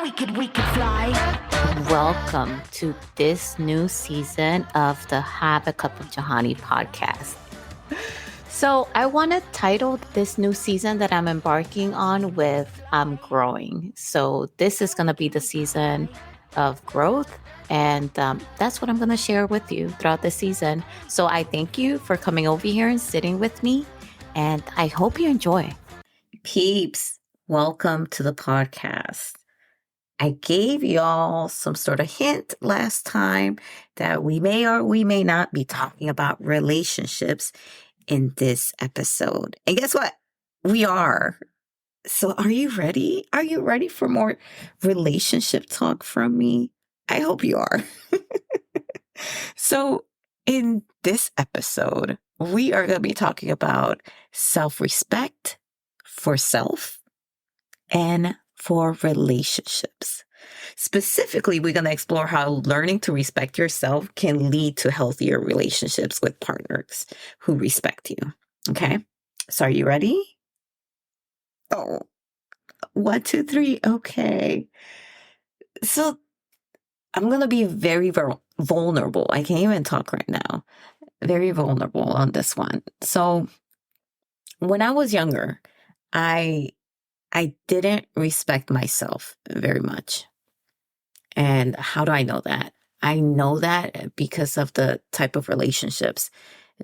we could fly. Welcome to this new season of the Have a Cup of Jahani podcast. So I want to title this new season that I'm embarking on with I'm growing. So this is going to be the season of growth. And that's what I'm going to share with you throughout the season. So I thank you for coming over here and sitting with me. And I hope you enjoy. Peeps, welcome to the podcast. I gave y'all some sort of hint last time that we may or we may not be talking about relationships in this episode. And guess what? We are. So are you ready? Are you ready for more relationship talk from me? I hope you are. So in this episode, we are going to be talking about self-respect for self and for relationships. Specifically, we're going to explore how learning to respect yourself can lead to healthier relationships with partners who respect you. Okay. So are you ready? Oh, 1, 2, 3. Okay. So I'm going to be very vulnerable. I can't even talk right now. Very vulnerable on this one. So when I was younger, I didn't respect myself very much. And how do I know that? I know that because of the type of relationships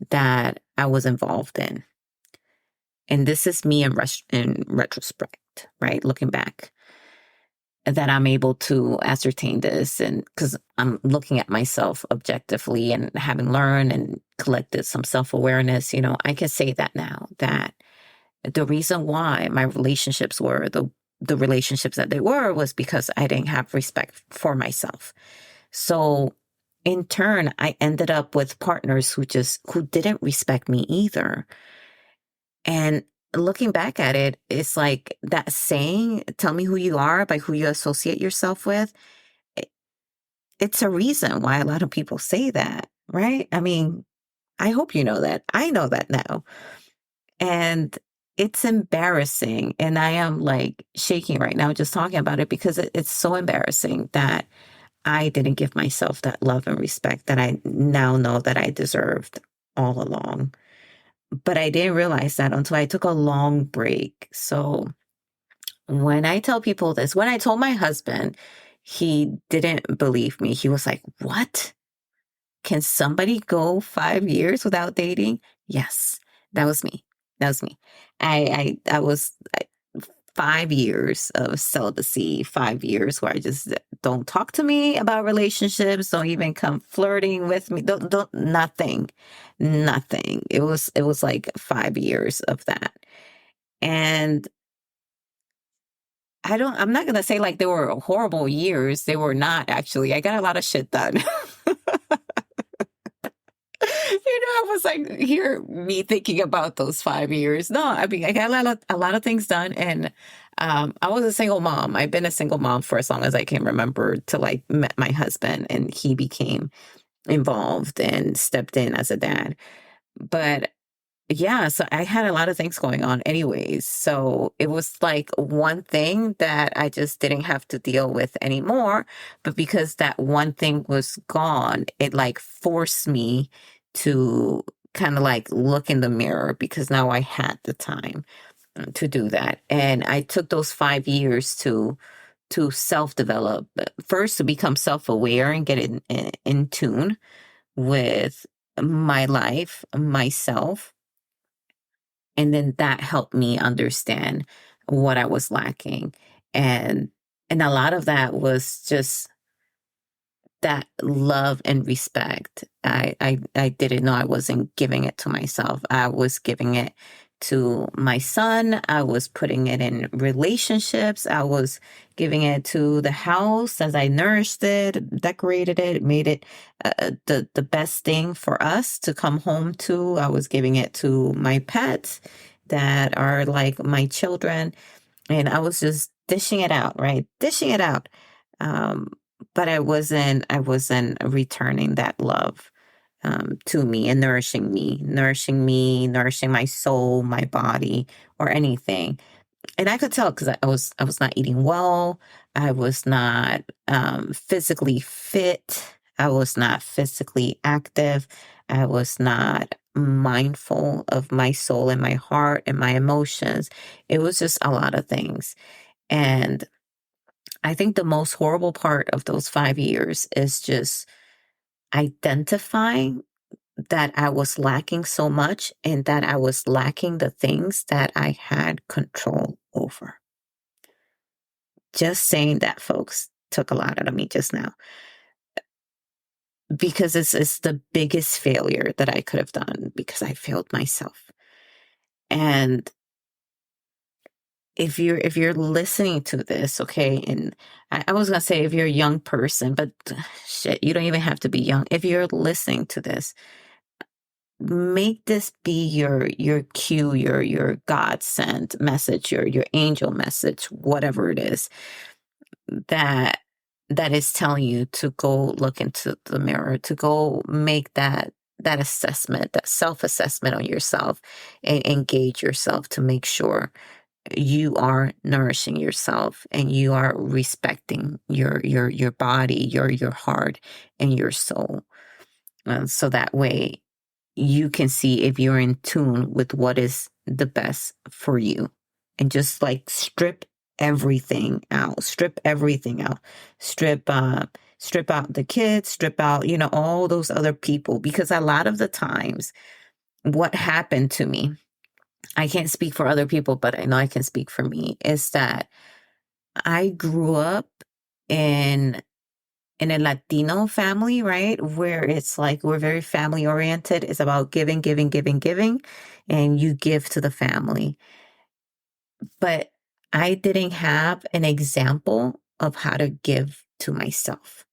that I was involved in. And this is me in retrospect, right? Looking back, that I'm able to ascertain this. And because I'm looking at myself objectively and having learned and collected some self-awareness, I can say that now, that the reason why my relationships were the relationships that they were was because I didn't have respect for myself. So in turn, I ended up with partners who didn't respect me either. And looking back at it, it's like that saying, tell me who you are by who you associate yourself with. It's a reason why a lot of people say that, right? I mean, I hope you know that. I know that now. And it's embarrassing. And I am like shaking right now just talking about it because it's so embarrassing that I didn't give myself that love and respect that I now know that I deserved all along. But I didn't realize that until I took a long break. So when I tell people this, when I told my husband, he didn't believe me. He was like, what? Can somebody go 5 years without dating? Yes, that was me. That was me. I was 5 years of celibacy, 5 years where I just don't talk to me about relationships, don't even come flirting with me, don't nothing. It was like 5 years of that. And I'm not gonna say like they were horrible years. They were not actually. I got a lot of shit done. I was like, hear me thinking about those 5 years. No, I mean, I got a lot of things done. And I was a single mom. I've been a single mom for as long as I can remember till I met my husband and he became involved and stepped in as a dad. But yeah, so I had a lot of things going on anyways. So it was like one thing that I just didn't have to deal with anymore. But because that one thing was gone, it like forced me to kind of like look in the mirror because now I had the time to do that. And I took those 5 years to self-develop, first to become self-aware and get in tune with my life, myself. And then that helped me understand what I was lacking. And a lot of that was just that love and respect. I didn't know I wasn't giving it to myself. I was giving it to my son. I was putting it in relationships. I was giving it to the house as I nourished it, decorated it, made it the best thing for us to come home to. I was giving it to my pets that are like my children. And I was just dishing it out, right? Dishing it out. But I wasn't returning that love to me and nourishing me, nourishing my soul, my body, or anything. and I could tell because I was not eating well. I was not physically fit. I was not physically active. I was not mindful of my soul and my heart and my emotions. It was just a lot of things. And I think the most horrible part of those 5 years is just identifying that I was lacking so much and that I was lacking the things that I had control over. Just saying that, folks, took a lot out of me just now because it's the biggest failure that I could have done because I failed myself. And if you're listening to this, okay, and I was gonna say if you're a young person, but shit, you don't even have to be young. If you're listening to this, make this be your cue, your God sent message, your angel message, whatever it is that that is telling you to go look into the mirror, to go make that assessment, that self-assessment on yourself and engage yourself to make sure you are nourishing yourself and you are respecting your body, your heart and your soul. So that way you can see if you're in tune with what is the best for you. And just like strip everything out, strip everything out, strip out the kids, strip out, all those other people. Because a lot of the times, what happened to me, I can't speak for other people, but I know I can speak for me, is that I grew up in a Latino family, right? Where it's like we're very family oriented. It's about giving, giving, giving, giving, and you give to the family. But I didn't have an example of how to give to myself.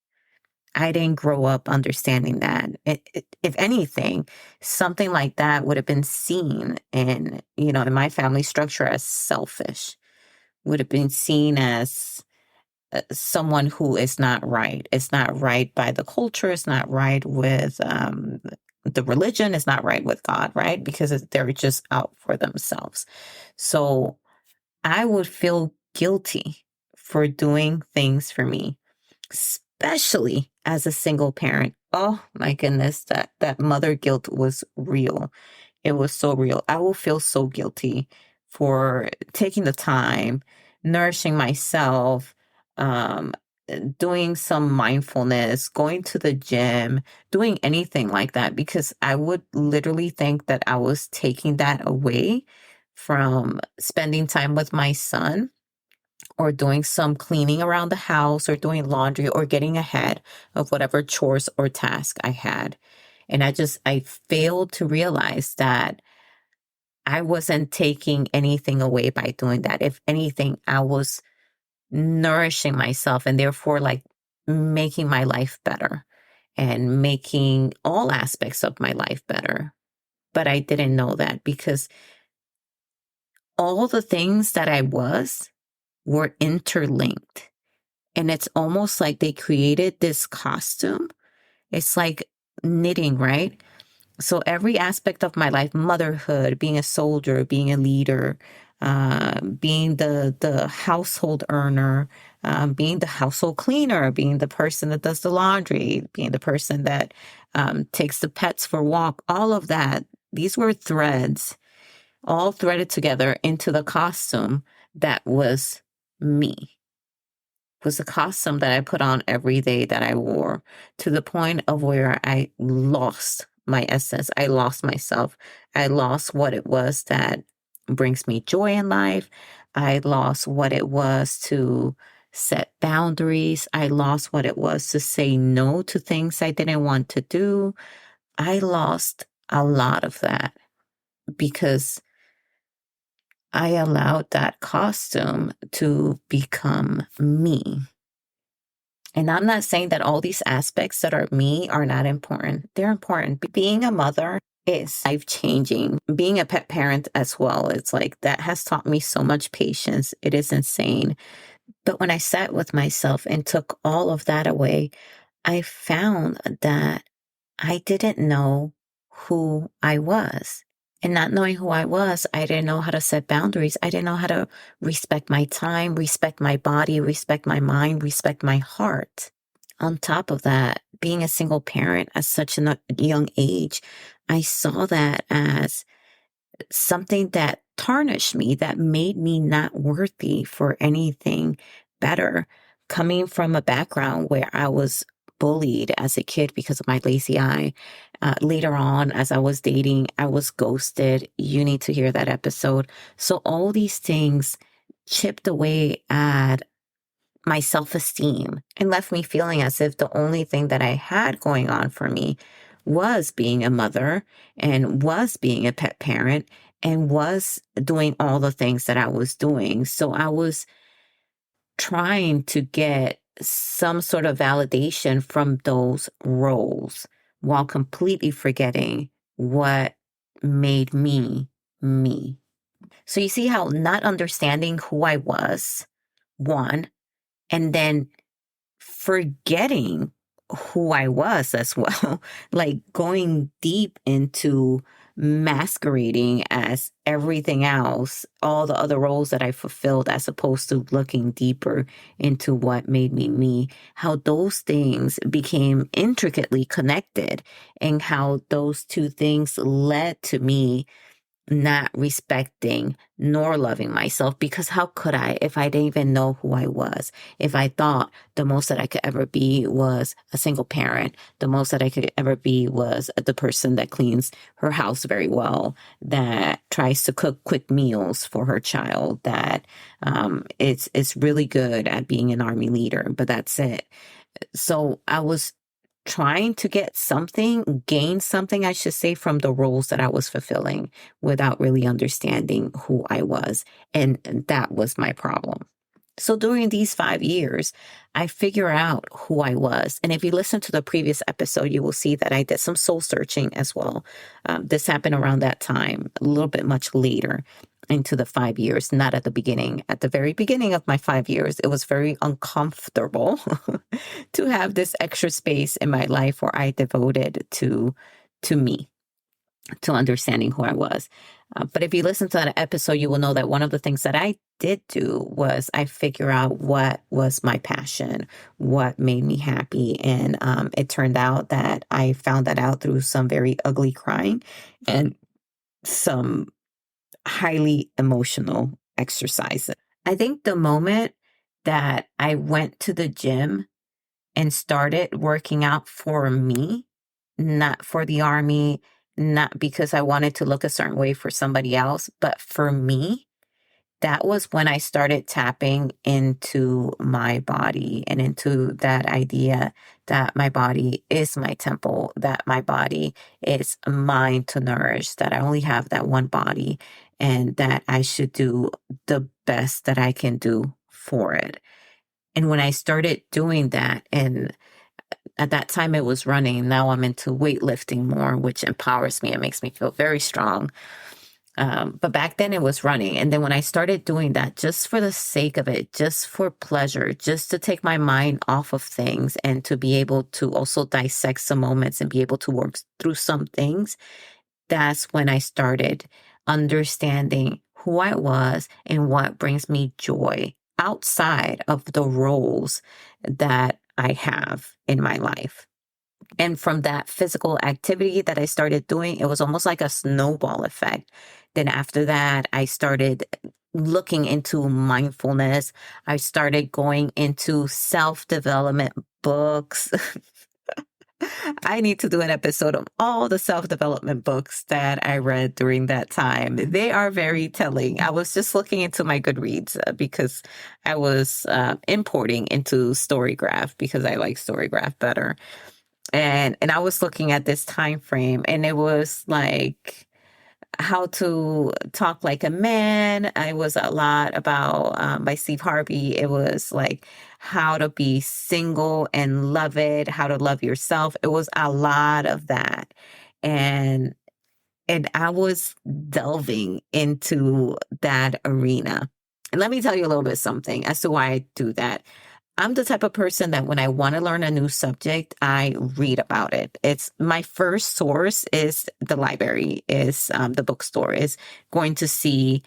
I didn't grow up understanding that. If anything, something like that would have been seen in my family structure as selfish, would have been seen as someone who is not right. It's not right by the culture. It's not right with the religion. It's not right with God, right? Because they're just out for themselves. So I would feel guilty for doing things for me, especially as a single parent. Oh my goodness, that mother guilt was real. It was so real. I will feel so guilty for taking the time, nourishing myself, um, doing some mindfulness, going to the gym, doing anything like that, because I would literally think that I was taking that away from spending time with my son or doing some cleaning around the house or doing laundry or getting ahead of whatever chores or task I had. And I failed to realize that I wasn't taking anything away by doing that. If anything, I was nourishing myself and therefore like making my life better and making all aspects of my life better. But I didn't know that because all the things that I was were interlinked. And it's almost like they created this costume. It's like knitting, right? So every aspect of my life, motherhood, being a soldier, being a leader, being the household earner, being the household cleaner, being the person that does the laundry, being the person that takes the pets for a walk, all of that, these were threads all threaded together into the costume that was me. Was a costume that I put on every day that I wore, to the point of where I lost my essence. I lost myself. I lost what it was that brings me joy in life. I lost what it was to set boundaries. I lost what it was to say no to things I didn't want to do. I lost a lot of that because I allowed that costume to become me. And I'm not saying that all these aspects that are me are not important. They're important. Being a mother is life changing. Being a pet parent as well, it's like that has taught me so much patience. It is insane. But when I sat with myself and took all of that away, I found that I didn't know who I was. And not knowing who I was, I didn't know how to set boundaries. I didn't know how to respect my time, respect my body, respect my mind, respect my heart. On top of that, being a single parent at such a young age, I saw that as something that tarnished me, that made me not worthy for anything better. Coming from a background where I was bullied as a kid because of my lazy eye. Later on, as I was dating, I was ghosted. You need to hear that episode. So all these things chipped away at my self-esteem and left me feeling as if the only thing that I had going on for me was being a mother and was being a pet parent and was doing all the things that I was doing. So I was trying to get some sort of validation from those roles while completely forgetting what made me me. So you see how not understanding who I was, one, and then forgetting who I was as well, like going deep into masquerading as everything else, all the other roles that I fulfilled, as opposed to looking deeper into what made me me, how those things became intricately connected and how those two things led to me not respecting nor loving myself, because how could I if I didn't even know who I was? If I thought the most that I could ever be was a single parent, the most that I could ever be was the person that cleans her house very well, that tries to cook quick meals for her child, that it's really good at being an army leader, but that's it. So I was trying to get something, gain something, I should say, from the roles that I was fulfilling without really understanding who I was. And that was my problem. So during these 5 years, I figure out who I was. And if you listen to the previous episode, you will see that I did some soul searching as well. This happened around that time, a little bit much later into the 5 years, not at the beginning. At the very beginning of my 5 years, it was very uncomfortable to have this extra space in my life where I devoted to me, to understanding who I was. But if you listen to that episode, you will know that one of the things that I did do was I figure out what was my passion, what made me happy. And it turned out that I found that out through some very ugly crying and some highly emotional exercises. I think the moment that I went to the gym and started working out for me, not for the army, not because I wanted to look a certain way for somebody else, but for me, that was when I started tapping into my body and into that idea that my body is my temple, that my body is mine to nourish, that I only have that one body, and that I should do the best that I can do for it. And when I started doing that, and at that time it was running, now I'm into weightlifting more, which empowers me and makes me feel very strong. But back then it was running. And then when I started doing that, just for the sake of it, just for pleasure, just to take my mind off of things and to be able to also dissect some moments and be able to work through some things, that's when I started understanding who I was and what brings me joy outside of the roles that I have in my life. And from that physical activity that I started doing, it was almost like a snowball effect. Then after that, I started looking into mindfulness. I started going into self-development books. I need to do an episode of all the self-development books that I read during that time. They are very telling. I was just looking into my Goodreads because I was importing into Storygraph because I like Storygraph better. And I was looking at this time frame, and it was like how to talk like a man. It was a lot about by Steve Harvey. It was like how to be single and love it, how to love yourself. It was a lot of that. And I was delving into that arena. And let me tell you a little bit something as to why I do that. I'm the type of person that when I want to learn a new subject, I read about it. It's my first source is the library, is the bookstore, is going to see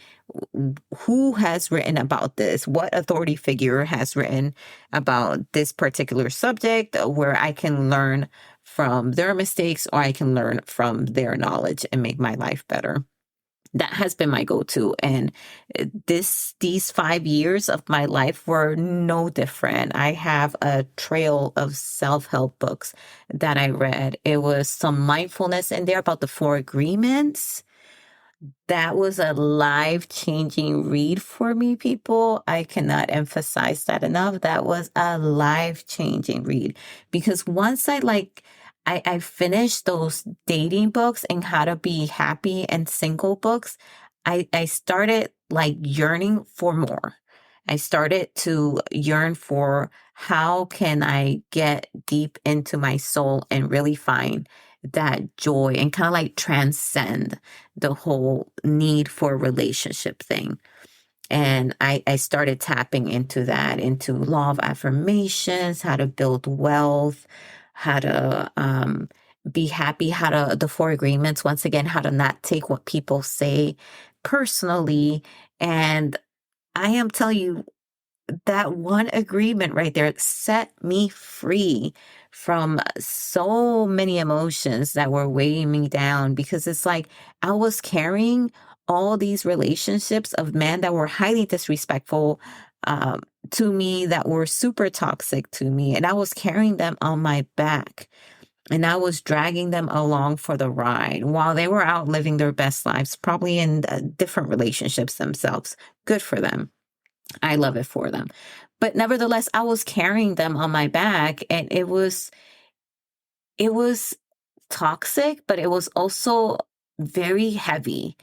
who has written about this, what authority figure has written about this particular subject, where I can learn from their mistakes or I can learn from their knowledge and make my life better. That has been my go-to. And these 5 years of my life were no different. I have a trail of self-help books that I read. It was some mindfulness in there about the Four Agreements. That was a life-changing read for me, people. I cannot emphasize that enough. That was a life-changing read because once I finished those dating books and how to be happy and single books, I started like yearning for more. I started to yearn for how can I get deep into my soul and really find that joy and kind of like transcend the whole need for a relationship thing. And I started tapping into that, into law of affirmations, how to build wealth, how to be happy, how to, the Four Agreements, once again, how to not take what people say personally. And I am telling you, that one agreement right there set me free from so many emotions that were weighing me down because it's like I was carrying all these relationships of men that were highly disrespectful to me, that were super toxic to me, and I was carrying them on my back. And I was dragging them along for the ride while they were out living their best lives, probably in different relationships themselves. Good for them. I love it for them. But nevertheless, I was carrying them on my back and it was toxic, but it was also very heavy.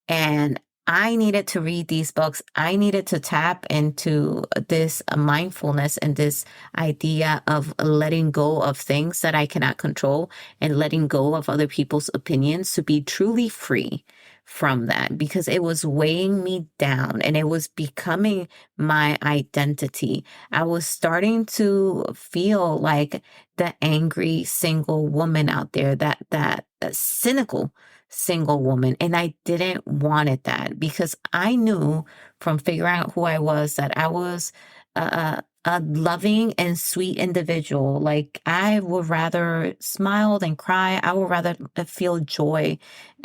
And I needed to read these books. I needed to tap into this mindfulness and this idea of letting go of things that I cannot control and letting go of other people's opinions to be truly free from that because it was weighing me down and it was becoming my identity. I was starting to feel like the angry single woman out there, that cynical single woman. And I didn't wanted that because I knew from figuring out who I was that I was a loving and sweet individual. Like I would rather smile than cry. I would rather feel joy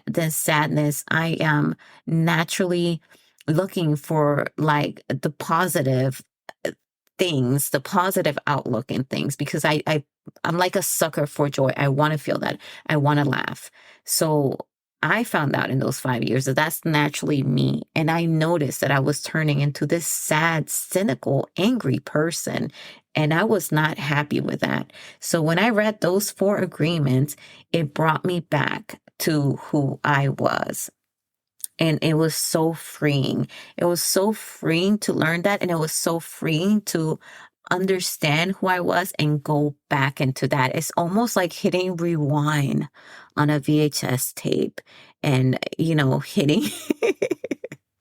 than sadness. I am naturally looking for like the positive things, the positive outlook in things, because I'm like a sucker for joy. I want to feel that. I want to laugh. So I found out in those 5 years that that's naturally me. And I noticed that I was turning into this sad, cynical, angry person. And I was not happy with that. So when I read those Four Agreements, it brought me back to who I was. And it was so freeing. It was so freeing to learn that. And it was so freeing to understand who I was and go back into that. It's almost like hitting rewind on a VHS tape and, hitting.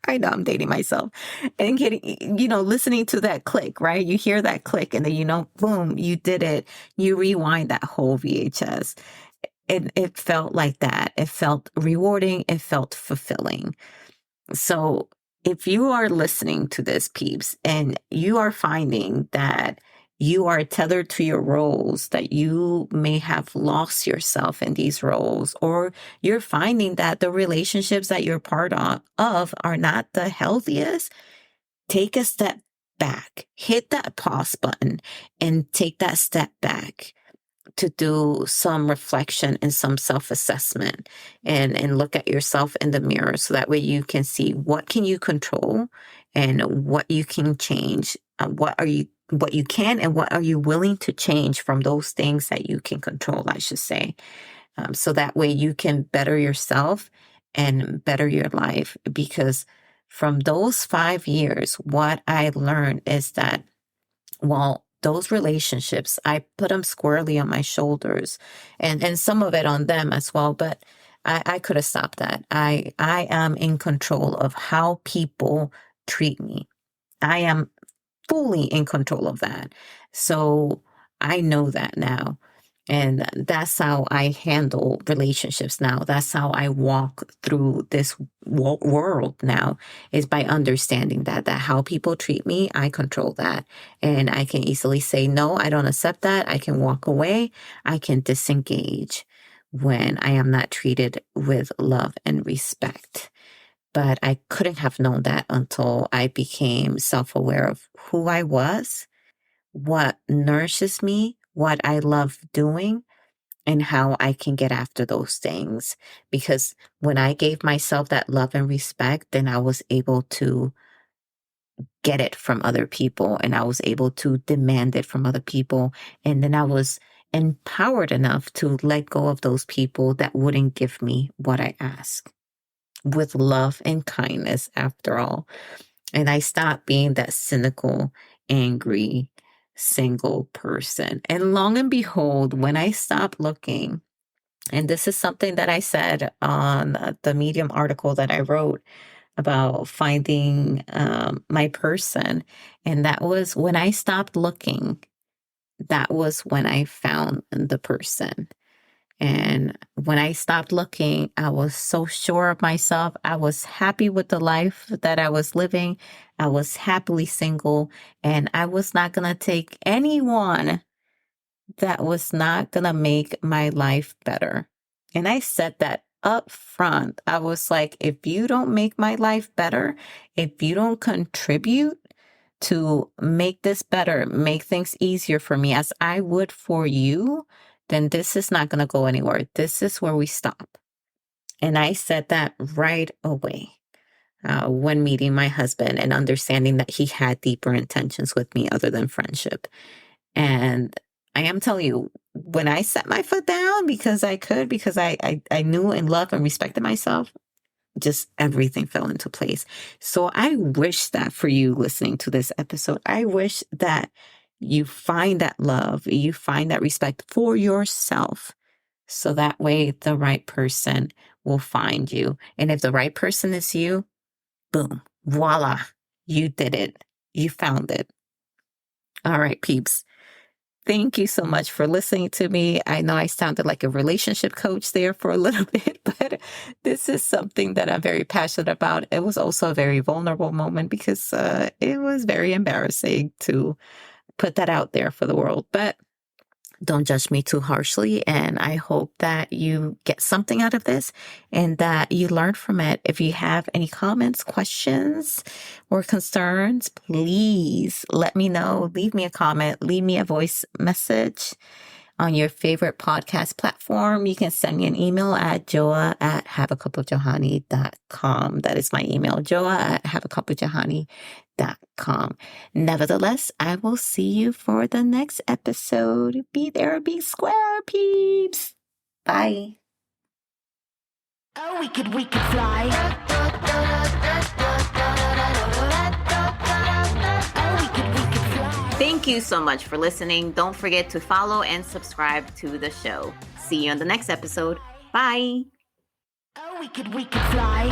I know I'm dating myself and getting, listening to that click, right? You hear that click and then, boom, you did it. You rewind that whole VHS. It felt like that. It felt rewarding. It felt fulfilling. So if you are listening to this, peeps, and you are finding that you are tethered to your roles, that you may have lost yourself in these roles, or you're finding that the relationships that you're part of are not the healthiest, take a step back, hit that pause button and take that step back to do some reflection and some self-assessment and look at yourself in the mirror so that way you can see what can you control and what you can change. What you can and what are you willing to change from those things that you can control, I should say. So that way you can better yourself and better your life. Because from those 5 years, what I learned is that, well, those relationships, I put them squarely on my shoulders and some of it on them as well. But I could have stopped that. I am in control of how people treat me. I am fully in control of that. So I know that now. And that's how I handle relationships now. That's how I walk through this world now, is by understanding that how people treat me, I control that. And I can easily say, no, I don't accept that. I can walk away. I can disengage when I am not treated with love and respect. But I couldn't have known that until I became self-aware of who I was, what nourishes me, what I love doing, and how I can get after those things. Because when I gave myself that love and respect, then I was able to get it from other people, and I was able to demand it from other people. And then I was empowered enough to let go of those people that wouldn't give me what I asked, with love and kindness, after all. And I stopped being that cynical, angry, single person. And long and behold, when I stopped looking, and this is something that I said on the Medium article that I wrote about finding my person, and that was when I stopped looking, that was when I found the person. And when I stopped looking, I was so sure of myself. I was happy with the life that I was living. I was happily single, and I was not going to take anyone that was not going to make my life better. And I said that up front. I was like, if you don't make my life better, if you don't contribute to make this better, make things easier for me as I would for you, then this is not going to go anywhere. This is where we stop. And I said that right away when meeting my husband and understanding that he had deeper intentions with me other than friendship. And I am telling you, when I set my foot down because I could, because I knew and loved and respected myself, just everything fell into place. So I wish that for you listening to this episode, I wish that you find that love, you find that respect for yourself. So that way the right person will find you. And if the right person is you, boom, voila, you did it. You found it. All right, peeps. Thank you so much for listening to me. I know I sounded like a relationship coach there for a little bit, but this is something that I'm very passionate about. It was also a very vulnerable moment because it was very embarrassing to put that out there for the world. But don't judge me too harshly. And I hope that you get something out of this and that you learn from it. If you have any comments, questions, or concerns, please let me know. Leave me a comment. Leave me a voice message on your favorite podcast platform. You can send me an email at joa@haveacupofjohanny.com. That is my email, joa@haveacupofjohanny.com. Nevertheless, I will see you for the next episode. Be there, be square, peeps. Bye. Oh, we could fly. Thank you so much for listening. Don't forget to follow and subscribe to the show. See you on the next episode. Bye. Oh, we could fly.